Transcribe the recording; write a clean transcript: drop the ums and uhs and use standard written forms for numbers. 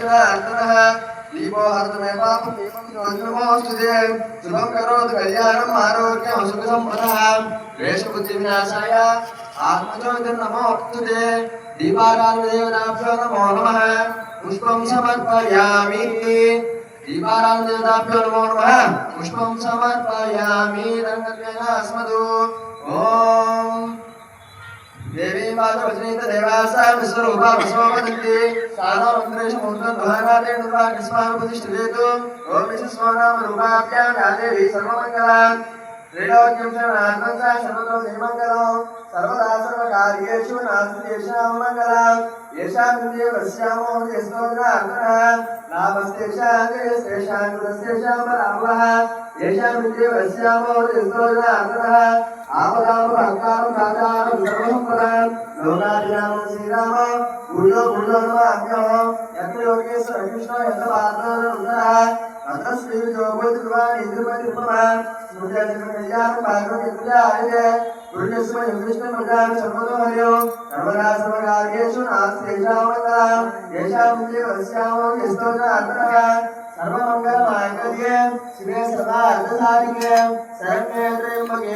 दीपो हरतमे पापं दीपं ज्योतिर्नमोऽस्तुते शुभं करोतु कल्याणम् आरोग्यं सुखसम्पदः क्लेशबुद्धिविनाशाय आत्मज्योतिर्नमोऽस्तुते दीपाराधनदेवताभ्यो नमो नमः पुष्पं समर्पयामि दीपाराधनदेवताभ्यो नमो नमः पुष्पं समर्पयामि रङ्गत्वेन अस्मदु ॐ देवी माधवजनीत देवासा विश्वरूपा विश्ववदन्ति सानो मन्त्रेषु मूर्धं दुहानादे दुर्वा कृष्णां प्रतिष्ठितेतु ओम विश्वस्वनाम रूपाभ्यां या देवी सर्वमङ्गलान् त्रिलोक्यं शरणार्थं च सर्वतो देवमङ्गलं सर्वदा सर्वकार्येषु नास्ति तेषां मङ्गलं येषां विद्ये पश्यामो यस्मोग्रार्थः नामस्तेषां तेषां कृतस्तेषां पराभवः येषां विद्ये पश्यामो यस्मोग्रार्थः आपदामपहत्तारं राजानं सर्वसम्पदां लोकाभिरामं श्रीराम भूयो भूयो नमाम्यः यत्र योगेश्वर कृष्ण यत्र पार्थः तत्र श्रीविजयोगोत्सवान् इन्द्रमतिरुपमा स्मृत्यादिकल्याणं भागवतपूजायते गुरुजस्मै कृष्णं प्रजां सर्वतो हरियो सर्वदा सर्वकार्येषु नास्ति तेषां मङ्गलं येषां विद्ये पश्यामो यस्तोत्रार्थः सर्वमङ्गलमाङ्गल्ये शिवे सदा अर्थसाधिके शरण्ये त्र्यम्बके